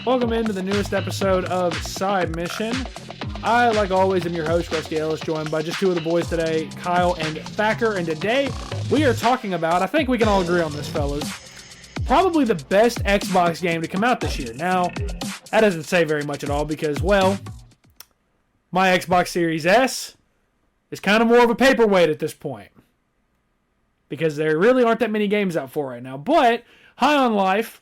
Welcome into the newest episode of Side Mission. I, like always, am your host, Rusty Ellis, joined by just two of the boys today, Kyle and Thacker. And today, we are talking about, I think we can all agree on this, fellas, probably the best Xbox game to come out this year. Now, that doesn't say very much at all because, well, my Xbox Series S is kind of more of a paperweight at this point. Because there really aren't that many games out for right now. But, High on Life,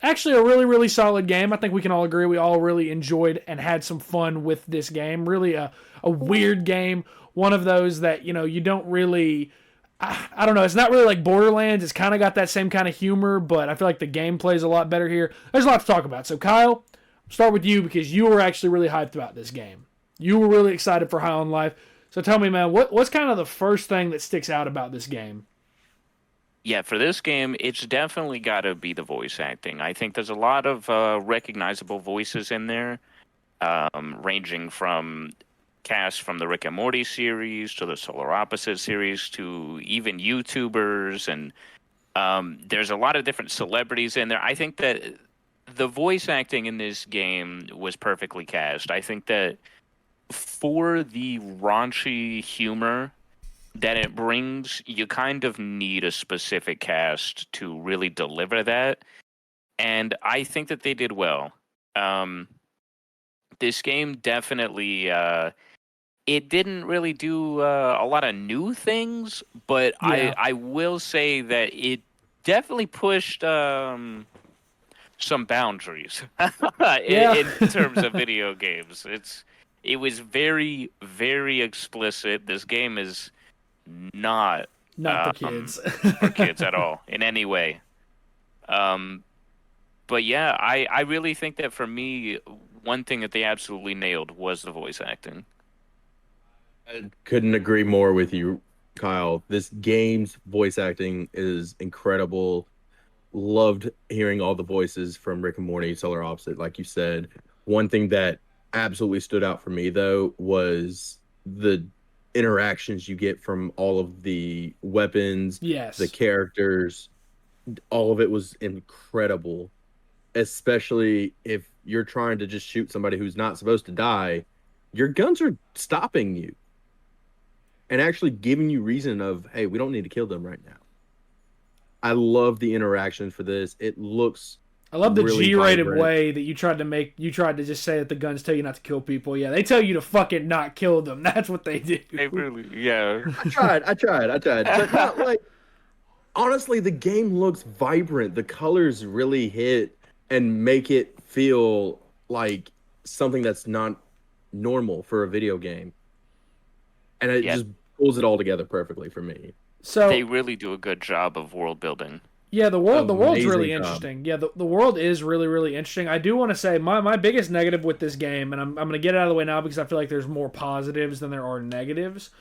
actually a really, really solid game. I think we can all agree we all really enjoyed and had some fun with this game. Really a weird game. One of those that, you know, you don't really... I don't know. It's not really like Borderlands. It's kind of got that same kind of humor, but I feel like the gameplay is a lot better here. There's a lot to talk about. So, Kyle, I'll start with you because you were actually really hyped about this game. You were really excited for High on Life. So tell me, man, what's kind of the first thing that sticks out about this game? Yeah, for this game, it's definitely got to be the voice acting. I think there's a lot of recognizable voices in there, ranging from cast from the Rick and Morty series to the Solar Opposite series to even YouTubers. And there's a lot of different celebrities in there. I think that the voice acting in this game was perfectly cast. I think that for the raunchy humor that it brings, you kind of need a specific cast to really deliver that. And I think that they did well. This game definitely, it didn't really do a lot of new things, but Yeah. I will say that it definitely pushed some boundaries in terms of video games. It was very, very explicit. This game is not for kids. for kids at all in any way. But yeah, I really think that for me, one thing that they absolutely nailed was the voice acting. I couldn't agree more with you, Kyle. This game's voice acting is incredible. Loved hearing all the voices from Rick and Morty, Solar Opposite, like you said. One thing that absolutely stood out for me, though, was the interactions you get from all of the weapons, Yes. the characters. All of it was incredible, especially if you're trying to just shoot somebody who's not supposed to die. Your guns are stopping you and actually giving you reason of, hey, we don't need to kill them right now. I love the interaction for this. It looks I love the really G-rated vibrant. way that you tried to just say that the guns tell you not to kill people. Yeah, they tell you to fucking not kill them. That's what they do. They really, yeah. I tried. But not like, honestly, the game looks vibrant. The colors really hit and make it feel like something that's not normal for a video game. And it just pulls it all together perfectly for me. So They really do a good job of world building. yeah, the world's Amazing really job. interesting. Yeah, the world is really, really interesting. I do want to say my biggest negative with this game, and I'm going to get it out of the way now because I feel like there's more positives than there are negatives,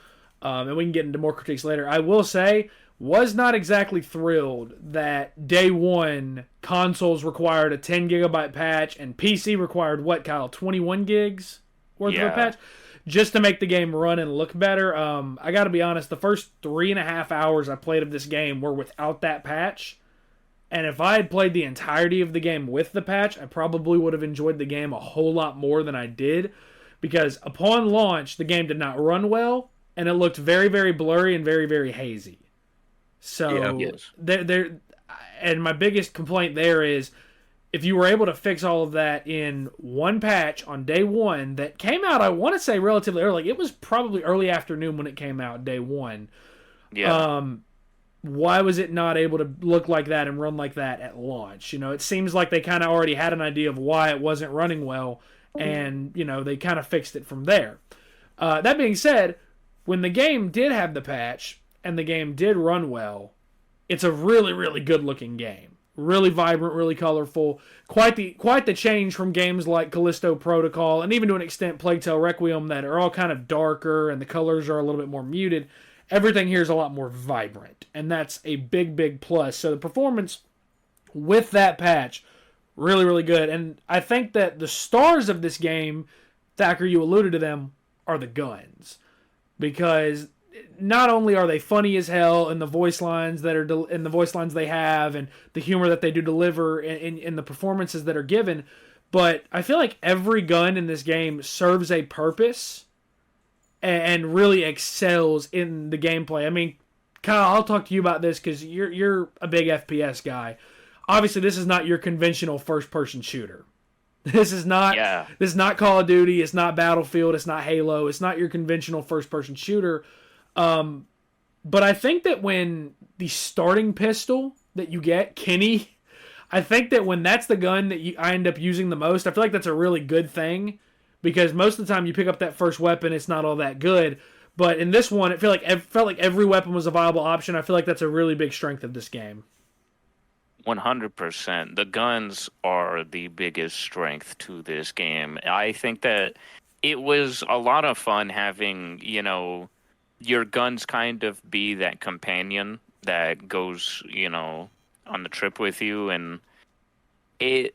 and we can get into more critiques later. I will say, was not exactly thrilled that day one consoles required a 10 gigabyte patch and PC required what, Kyle, 21 gigs worth of a Yeah. patch? Just to make the game run and look better. I got to be honest, the first 3.5 hours I played of this game were without that patch. And if I had played the entirety of the game with the patch, I probably would have enjoyed the game a whole lot more than I did. Because upon launch, the game did not run well, and it looked very, very blurry and very, very hazy. So, Yes. and my biggest complaint there is, if you were able to fix all of that in one patch on day one that came out, I want to say relatively early. It was probably early afternoon when it came out, day one. Yeah. Why was it not able to look like that and run like that at launch? You know, it seems like they kind of already had an idea of why it wasn't running well, and, you know, they kind of fixed it from there. That being said, when the game did have the patch and the game did run well, it's a really, really good-looking game. Really vibrant, really colorful. Quite the change from games like Callisto Protocol and even to an extent Plague Tale Requiem that are all kind of darker and the colors are a little bit more muted. Everything here is a lot more vibrant, and that's a big, big plus. So the performance with that patch, really, really good. And I think that the stars of this game, Thacker, you alluded to them, are the guns. Because not only are they funny as hell in the voice lines that are in the voice lines they have and the humor that they do deliver in the performances that are given, but I feel like every gun in this game serves a purpose and really excels in the gameplay. I mean, Kyle, I'll talk to you about this because you're a big FPS guy. Obviously, this is not your conventional first-person shooter. This is not Call of Duty. It's not Battlefield. It's not Halo. It's not your conventional first-person shooter. But I think that when the starting pistol that you get, Kenny, I think that when that's the gun that I end up using the most, I feel like that's a really good thing because most of the time you pick up that first weapon, it's not all that good. But in this one, it felt like every weapon was a viable option. I feel like that's a really big strength of this game. 100%. The guns are the biggest strength to this game. I think that it was a lot of fun having, your guns kind of be that companion that goes, on the trip with you. And it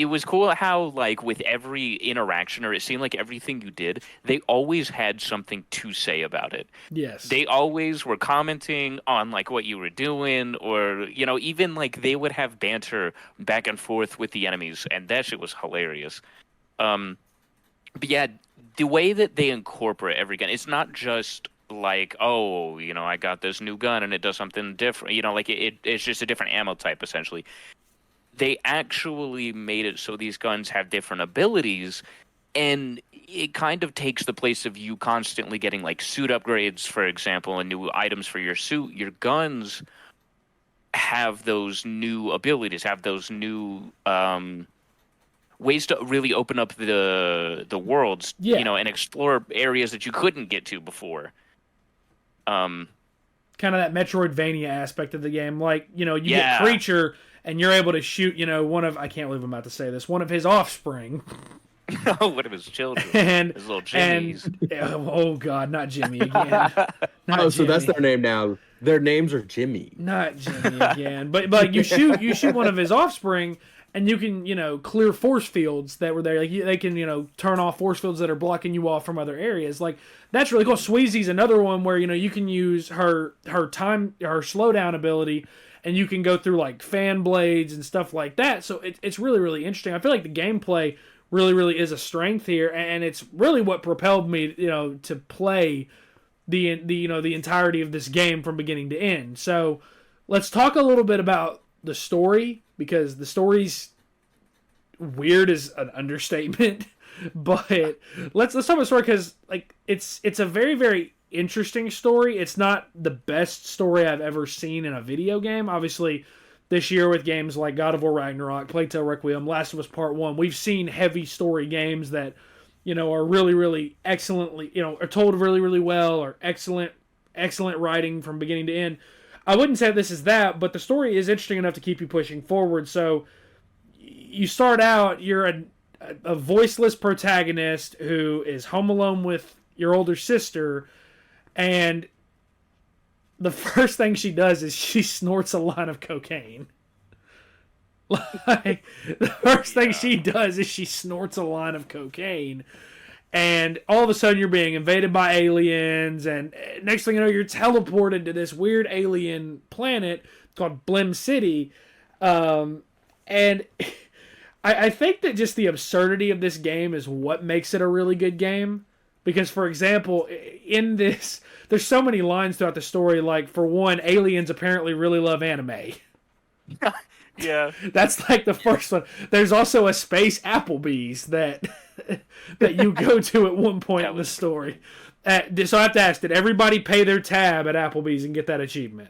was cool how, like, with every interaction, or it seemed like everything you did, they always had something to say about it. Yes. They always were commenting on, like, what you were doing, or, even, like, they would have banter back and forth with the enemies, and that shit was hilarious. But, yeah, the way that they incorporate every gun, it's not just like, oh, I got this new gun and it does something different. Like, it's just a different ammo type, essentially. They actually made it so these guns have different abilities, and it kind of takes the place of you constantly getting, like, suit upgrades, for example, and new items for your suit. Your guns have those new abilities, have those new ways to really open up the worlds, and explore areas that you couldn't get to before. Kind of that Metroidvania aspect of the game. Like, you get Creature, and you're able to shoot, I can't believe I'm about to say this, one of his offspring. One of his children. His little Jimmys. Oh, God, not Jimmy again. So that's their name now. Their names are Jimmy. Not Jimmy again. But you shoot one of his offspring, and you can, clear force fields that were there. Like, they can, turn off force fields that are blocking you off from other areas. Like, that's really cool. Sweezy's another one where, you can use her slowdown ability, and you can go through, like, fan blades and stuff like that. So it's really, really interesting. I feel like the gameplay really, really is a strength here, and it's really what propelled me, to play the entirety of this game from beginning to end. So let's talk a little bit about the story, because the story's weird is an understatement. But let's talk about the story, because, like, it's a very, very interesting story. It's not the best story I've ever seen in a video game. Obviously, this year with games like God of War Ragnarok, Plague Tale Requiem, Last of Us Part 1, we've seen heavy story games that, are really, really excellently, are told really, really well, or excellent writing from beginning to end. I wouldn't say this is that, but the story is interesting enough to keep you pushing forward. So you start out, you're a voiceless protagonist who is home alone with your older sister, and the first thing she does is she snorts a line of cocaine. Like, the first thing she does is she snorts a line of cocaine, and all of a sudden you're being invaded by aliens, and next thing you know, you're teleported to this weird alien planet called Blim City. And I think that just the absurdity of this game is what makes it a really good game. Because, for example, in this, there's so many lines throughout the story. Like, for one, aliens apparently really love anime. Yeah. That's like the first one. There's also a space Applebee's that you go to at one point in the story. So I have to ask, did everybody pay their tab at Applebee's and get that achievement?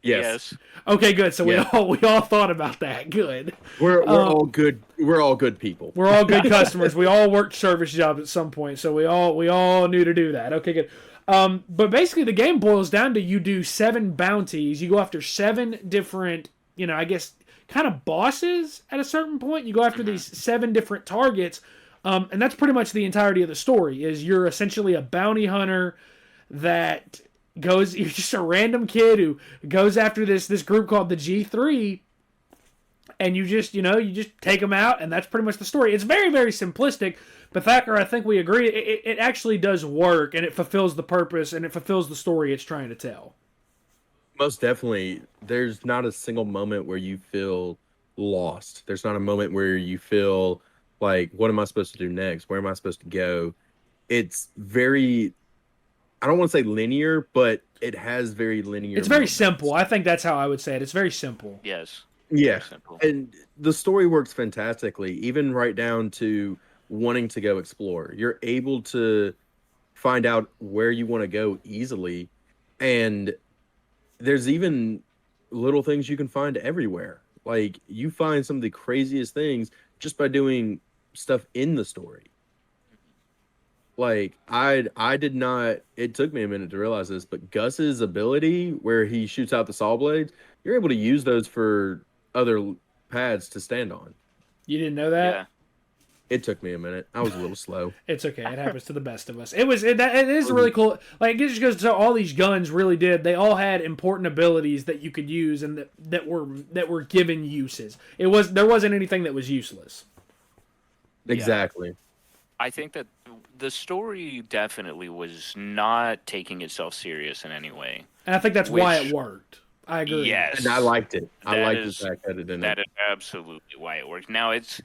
Yes. Okay, good. So we all thought about that. Good. We're all good. We're all good people. We're all good customers. We all worked service jobs at some point, so we all knew to do that. Okay, good. But basically, the game boils down to you do 7 bounties. You go after 7 different, I guess, kind of bosses at a certain point. You go after these 7 different targets, and that's pretty much the entirety of the story. Is you're essentially a bounty hunter that you're just a random kid who goes after this group called the G3, and you just take them out, and that's pretty much the story. It's very, very simplistic, but Thacker, I think we agree, it actually does work, and it fulfills the purpose, and it fulfills the story it's trying to tell. Most definitely. There's not a single moment where you feel lost. There's not a moment where you feel like, what am I supposed to do next? Where am I supposed to go? It's very, I don't want to say linear, but it has very linear. It's very moments. simple. I think that's how I would say it. It's very simple. Yes. Yeah. Very simple. And the story works fantastically, even right down to wanting to go explore. You're able to find out where you want to go easily. And there's even little things you can find everywhere. Like, you find some of the craziest things just by doing stuff in the story. Like, I did not, it took me a minute to realize this, but Gus's ability where he shoots out the saw blades, you're able to use those for other pads to stand on. You didn't know that? Yeah. It took me a minute. I was a little slow. It's okay. It happens to the best of us. It is really cool. Like, it just goes to show all these guns really did. They all had important abilities that you could use and that were given uses. There wasn't anything that was useless. Exactly. I think that the story definitely was not taking itself serious in any way. And I think that's why Which- it worked. I agree. Yes. And I liked it. I That liked is- the fact that it didn't. That is absolutely why it works. Now it's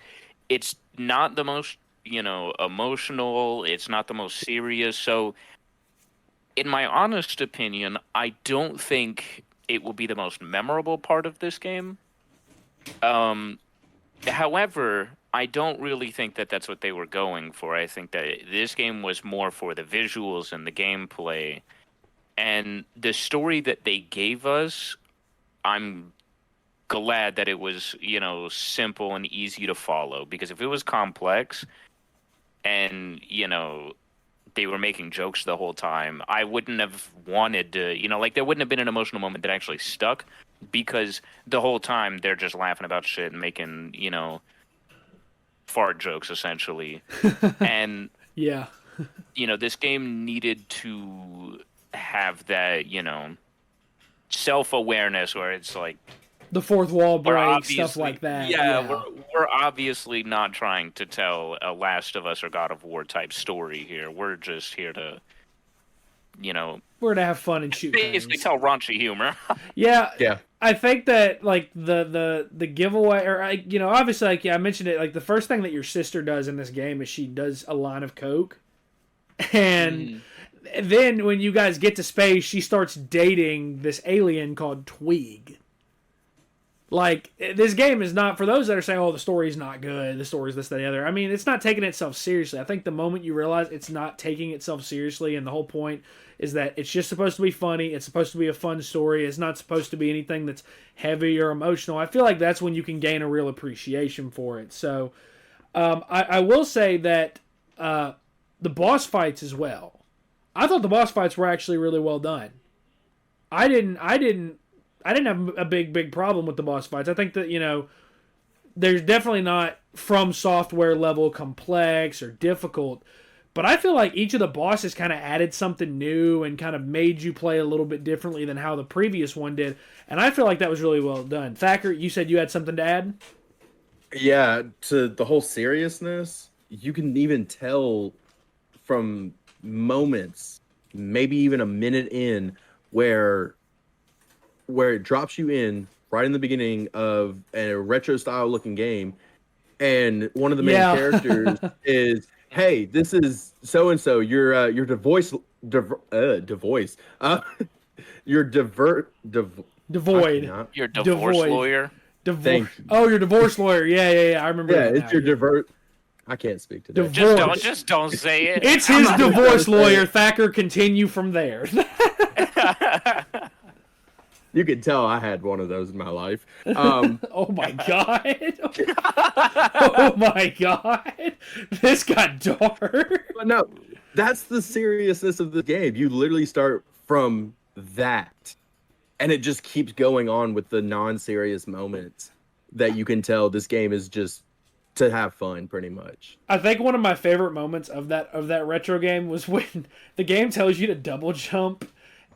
not the most, emotional, it's not the most serious. So in my honest opinion, I don't think it will be the most memorable part of this game. However, I don't really think that that's what they were going for. I think that this game was more for the visuals and the gameplay. And the story that they gave us, I'm glad that it was, simple and easy to follow. Because if it was complex and, they were making jokes the whole time, I wouldn't have wanted to, there wouldn't have been an emotional moment that actually stuck. Because the whole time they're just laughing about shit and making, fart jokes, essentially. And, Yeah. this game needed to have that, self-awareness where it's like, The fourth wall we're break, obviously, stuff like that. we're obviously not trying to tell a Last of Us or God of War type story here. We're just here to, We're to have fun and shoot basically things. tell raunchy humor. Yeah. Yeah. I think that like the giveaway, or obviously, like, I mentioned it. Like, the first thing that your sister does in this game is she does a line of coke, and then when you guys get to space, she starts dating this alien called Tweeg. Like, this game is not, for those that are saying, oh, the story's not good, the story's this, that, the other. I mean, it's not taking itself seriously. I think the moment you realize it's not taking itself seriously, and the whole point is that it's just supposed to be funny, it's supposed to be a fun story, it's not supposed to be anything that's heavy or emotional, I feel like that's when you can gain a real appreciation for it. So, I will say that the boss fights as well. I thought the boss fights were actually really well done. I didn't have a big problem with the boss fights. I think that, there's definitely not From Software level complex or difficult, but I feel like each of the bosses kind of added something new and kind of made you play a little bit differently than how the previous one did, and I feel like that was really well done. Thacker, you said you had something to add? Yeah, to the whole seriousness, you can even tell from moments, maybe even a minute in, where it drops you in right in the beginning of a retro style looking game, and one of the main characters is, hey, this is so and so, you're devoid. You're Devoid. You're a divorce Devoid. lawyer. Thank you. Oh, you're divorce lawyer. Yeah. I remember. Yeah, that it's now. your divert. I can't speak to that. Divorce. Just don't say it. It's his divorce lawyer. Thacker, continue from there. You can tell I had one of those in my life. Oh my god. Oh my god. This got dark. But no, that's the seriousness of the game. You literally start from that, and it just keeps going on with the non-serious moments that you can tell this game is just to have fun, pretty much. I think one of my favorite moments of that retro game was when the game tells you to double jump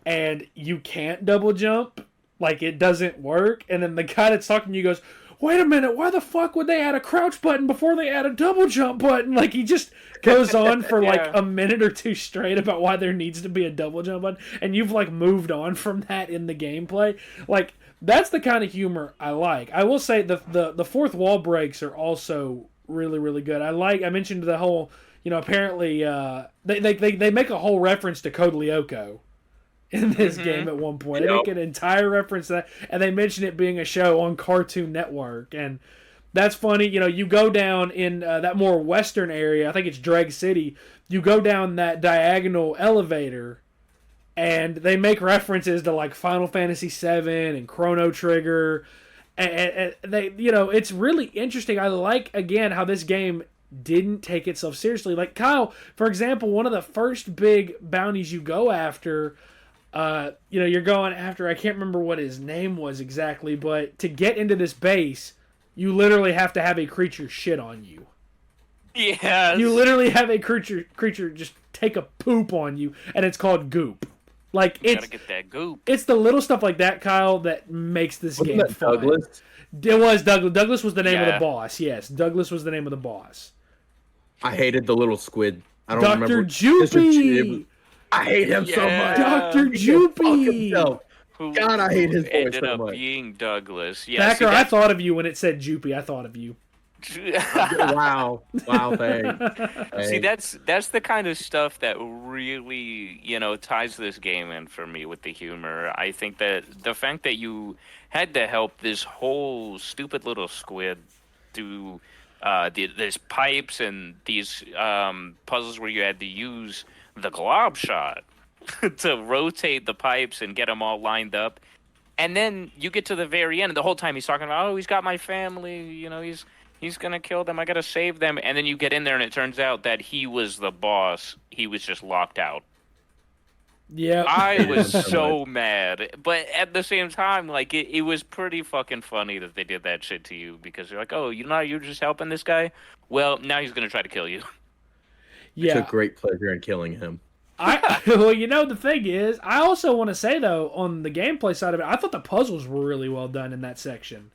and you can't double jump. Like, it doesn't work. And then the guy that's talking to you goes, wait a minute, why the fuck would they add a crouch button before they add a double jump button? Like, he just goes on for like Yeah. a minute or two straight about why there needs to be a double jump button, and you've like moved on from that in the gameplay. Like, that's the kind of humor I like. I will say the fourth wall breaks are also really, really good. I mentioned the whole, apparently they make a whole reference to Code Lyoko in this game at one point. They make an entire reference to that, and they mention it being a show on Cartoon Network, and that's funny. You go down in that more western area, I think it's Dreg City, you go down that diagonal elevator, and they make references to like Final Fantasy VII and Chrono Trigger, and they, it's really interesting. I like, again, how this game didn't take itself seriously. Like, Kyle, for example, one of the first big bounties you go after, you're going after, I can't remember what his name was exactly, but to get into this base, you literally have to have a creature shit on you. Yes. You literally have a creature just take a poop on you, and it's called goop. Like, You it's gotta get that goop. it's the little stuff like that, Kyle, that makes this Wasn't game that fun. Douglas? It was Douglas. Douglas was the name of Yeah. the boss. Yes, Douglas was the name of the boss. I hated the little squid. I don't Dr. remember. Joopy! I hate him so Yeah. much. Dr. He can fuck Joopy! himself. Who, God, I hate his who voice ended so up much. being Douglas. Yeah, Thacker, see, I thought of you when it said Joopy. I thought of you. Wow. Wow, thanks. See, that's the kind of stuff that really, ties this game in for me with the humor. I think that the fact that you had to help this whole stupid little squid do there's pipes and these puzzles where you had to use the glob shot to rotate the pipes and get them all lined up. And then you get to the very end, and the whole time he's talking about, oh, he's got my family, he's gonna kill them, I gotta save them. And then you get in there, and it turns out that he was the boss. He was just locked out. Yeah. I was so so mad, but at the same time, like it was pretty fucking funny that they did that shit to you because you're like, oh, you're just helping this guy. Well, now he's gonna try to kill you. yeah. Took great pleasure in killing him. Well, the thing is, I also want to say, though, on the gameplay side of it, I thought the puzzles were really well done in that section.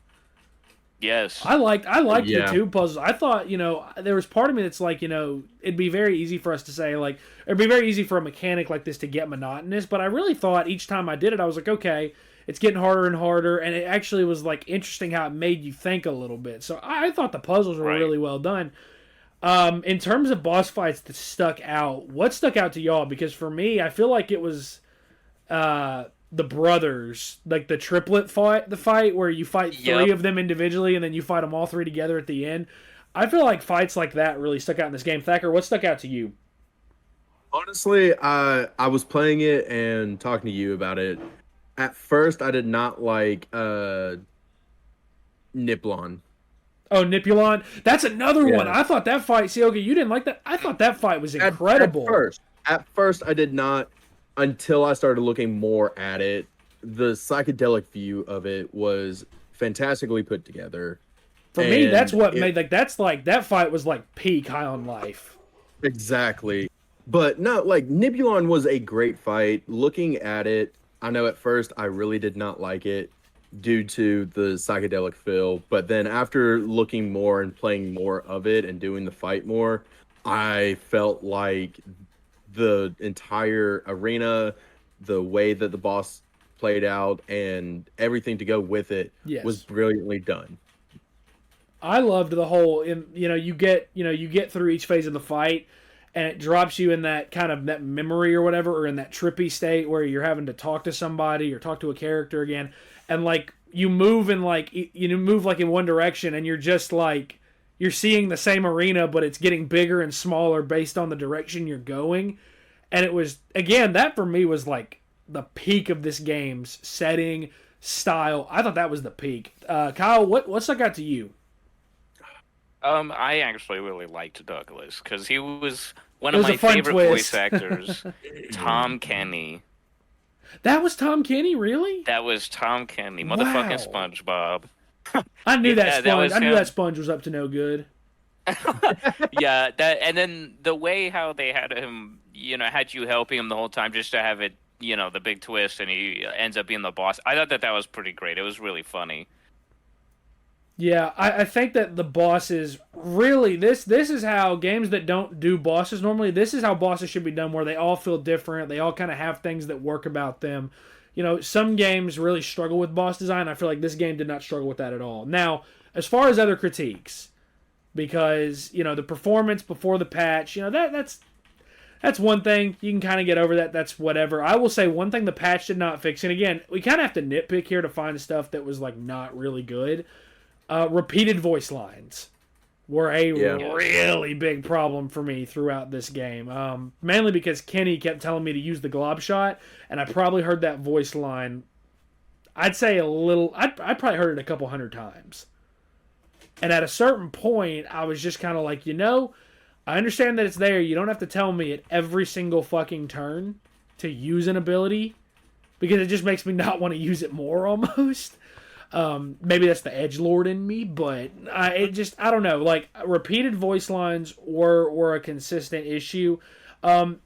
Yes. I liked Yeah. the two puzzles. I thought, there was part of me that's like, it'd be very easy for us to say, like, it'd be very easy for a mechanic like this to get monotonous, but I really thought each time I did it, I was like, okay, it's getting harder and harder, and it actually was, like, interesting how it made you think a little bit. So I thought the puzzles were Right. really well done. In terms of boss fights that stuck out, what stuck out to y'all? Because for me, I feel like it was the brothers, like the triplet fight, the fight where you fight three Yep. of them individually and then you fight them all three together at the end. I feel like fights like that really stuck out in this game. Thacker, what stuck out to you? Honestly, I was playing it and talking to you about it. At first, I did not like Niplon. Oh, Nipulon. That's another Yeah. one. I thought that fight, see, okay, you didn't like that. I thought that fight was incredible. At first, I did not until I started looking more at it. The psychedelic view of it was fantastically put together. For me, And that's what it- made that fight was like peak High on Life. Exactly. But no, like Nibulon was a great fight. Looking at it, I know at first I really did not like it due to the psychedelic feel. But then after looking more and playing more of it and doing the fight more, I felt like the entire arena, the way that the boss played out, and everything to go with it Yes. was brilliantly done. I loved the whole, you get through each phase of the fight, and it drops you in that kind of that memory or whatever, or in that trippy state where you're having to talk to somebody or talk to a character again, and like you move in like in one direction, and you're just like you're seeing the same arena, but it's getting bigger and smaller based on the direction you're going, and it was again that for me was like the peak of this game's setting style. I thought that was the peak. Kyle, what stuck out to you? I actually really liked Douglas because he was one It of was a my fun favorite twist. voice actors. Tom Kenny. That was Tom Kenny, really? That was Tom Kenny, motherfucking Wow. SpongeBob. I knew Yeah, that that sponge. was I knew him. that sponge was up to no good. Yeah, that, and then the way how they had him, had you helping him the whole time just to have it, the big twist, and he ends up being the boss. I thought that was pretty great. It was really funny. Yeah, I think that the bosses really this is how games that don't do bosses normally. This is how bosses should be done, where they all feel different. They all kind of have things that work about them. You know, some games really struggle with boss design. I feel like this game did not struggle with that at all. Now, as far as other critiques, because you know the performance before the patch, you know that's one thing you can kind of get over that. That's whatever. I will say one thing the patch did not fix, and again, we kind of have to nitpick here to find stuff that was like not really good. Repeated voice lines were a really big problem for me throughout this game. Mainly because Kenny kept telling me to use the glob shot, and I probably heard that voice line. I'd say I probably heard it a couple hundred times. And at a certain point, I was just kind of like, I understand that it's there. You don't have to tell me at every single fucking turn to use an ability, because it just makes me not want to use it more almost. Maybe that's the edgelord in me, but I don't know. Like, repeated voice lines were a consistent issue. I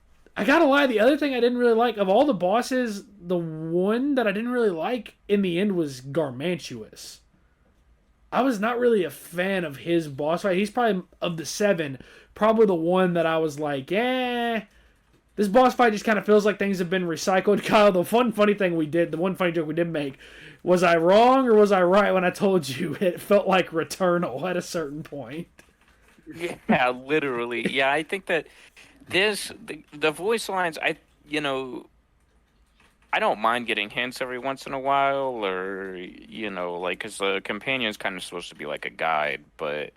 gotta lie, the other thing I didn't really like, of all the bosses, the one that I didn't really like in the end was Garmantuous. I was not really a fan of his boss fight. He's probably, of the 7, probably the one that I was like, this boss fight just kind of feels like things have been recycled. Kyle, the one funny joke we did make, was I wrong or was I right when I told you it felt like Returnal at a certain point? Yeah, literally. Yeah, I think that the voice lines, I don't mind getting hints every once in a while, or, because the companion's kind of supposed to be like a guide, but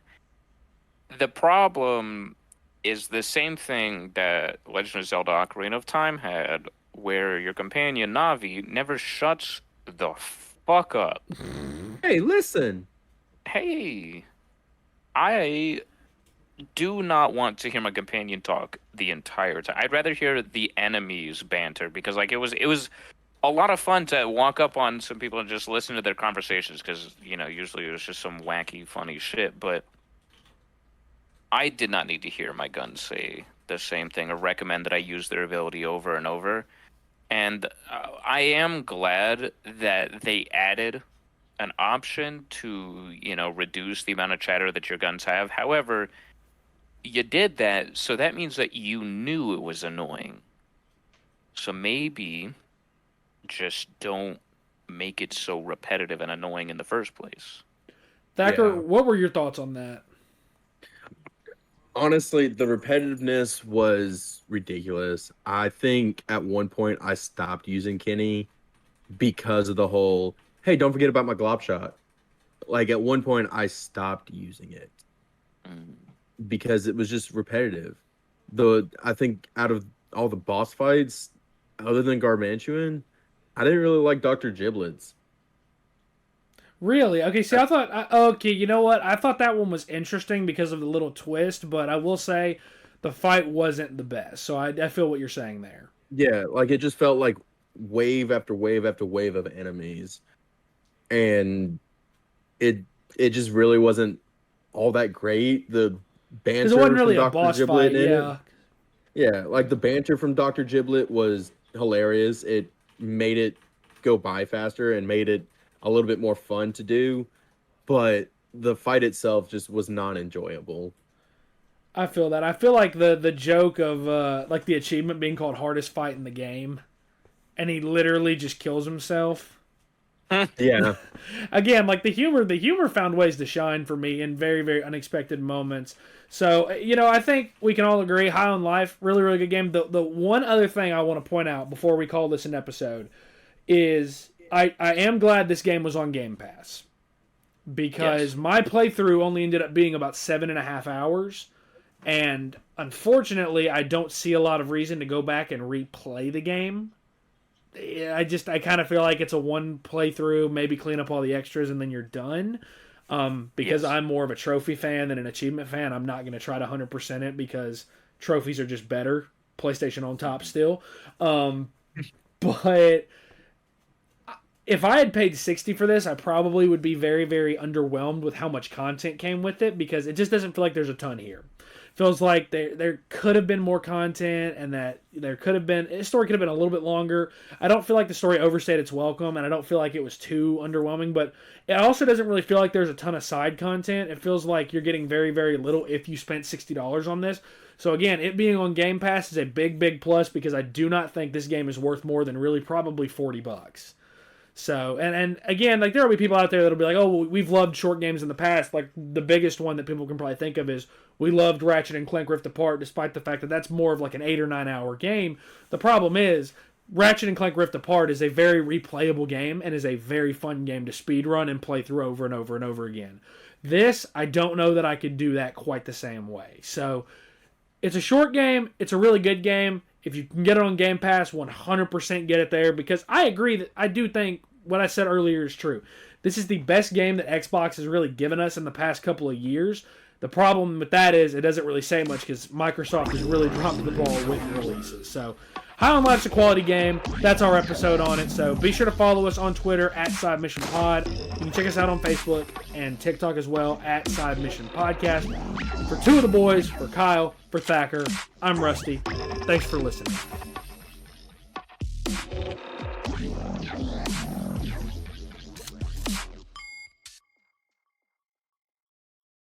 the problem is the same thing that Legend of Zelda Ocarina of Time had, where your companion, Navi, never shuts the fuck up. Hey, listen. Hey, I do not want to hear my companion talk the entire time. I'd rather hear the enemies banter, because it was a lot of fun to walk up on some people and just listen to their conversations, because usually it was just some wacky funny shit, but I did not need to hear my guns say the same thing or recommend that I use their ability over and over. And I am glad that they added an option to reduce the amount of chatter that your guns have. However, you did that, so that means that you knew it was annoying. So maybe just don't make it so repetitive and annoying in the first place. Thacker, what were your thoughts on that? Honestly, the repetitiveness was ridiculous. I think at one point I stopped using Kenny because of the whole, hey, don't forget about my glob shot. Like, at one point I stopped using it. Because it was just repetitive. I think out of all the boss fights, other than Garmantuan, I didn't really like Dr. Giblets. Really? Okay, see, I thought... okay, you know what? I thought that one was interesting because of the little twist, but I will say the fight wasn't the best. So I feel what you're saying there. Yeah, like, it just felt like wave after wave after wave of enemies. And it just really wasn't all that great. The banter it wasn't really from a boss Dr. Giblet fight, yeah. Yeah, like, the banter from Dr. Giblet was hilarious. It made it go by faster and made it a little bit more fun to do, but the fight itself just was not enjoyable. I feel that. I feel like the joke of like the achievement being called hardest fight in the game, and he literally just kills himself. Yeah. Again, like the humor found ways to shine for me in very, very unexpected moments. So, I think we can all agree, High on Life, really, really good game. The one other thing I want to point out before we call this an episode is I am glad this game was on Game Pass. Because my playthrough only ended up being about 7.5 hours. And unfortunately, I don't see a lot of reason to go back and replay the game. I kind of feel like it's a one playthrough, maybe clean up all the extras, and then you're done. Because I'm more of a trophy fan than an achievement fan, I'm not going to try to 100% it because trophies are just better. PlayStation on top still. But if I had paid $60 for this, I probably would be very, very underwhelmed with how much content came with it, because it just doesn't feel like there's a ton here. Feels like there could have been more content, and that the story could have been a little bit longer. I don't feel like the story overstayed its welcome, and I don't feel like it was too underwhelming, but it also doesn't really feel like there's a ton of side content. It feels like you're getting very, very little if you spent $60 on this. So again, it being on Game Pass is a big, big plus, because I do not think this game is worth more than really probably $40. So, and again, like, there will be people out there that'll be like, oh, well, we've loved short games in the past. Like, the biggest one that people can probably think of is we loved Ratchet and Clank Rift Apart, despite the fact that that's more of like an 8 or 9 hour game. The problem is, Ratchet and Clank Rift Apart is a very replayable game and is a very fun game to speedrun and play through over and over and over again. This, I don't know that I could do that quite the same way. So, it's a short game. It's a really good game. If you can get it on Game Pass, 100% get it there, because I agree that I do think what I said earlier is true. This is the best game that Xbox has really given us in the past couple of years. The problem with that is it doesn't really say much, because Microsoft has really dropped the ball with releases. So, High on Life's a quality game. That's our episode on it. So be sure to follow us on Twitter at Side Mission Pod. You can check us out on Facebook and TikTok as well at Side Mission Podcast. For two of the boys, for Kyle, for Thacker, I'm Rusty. Thanks for listening.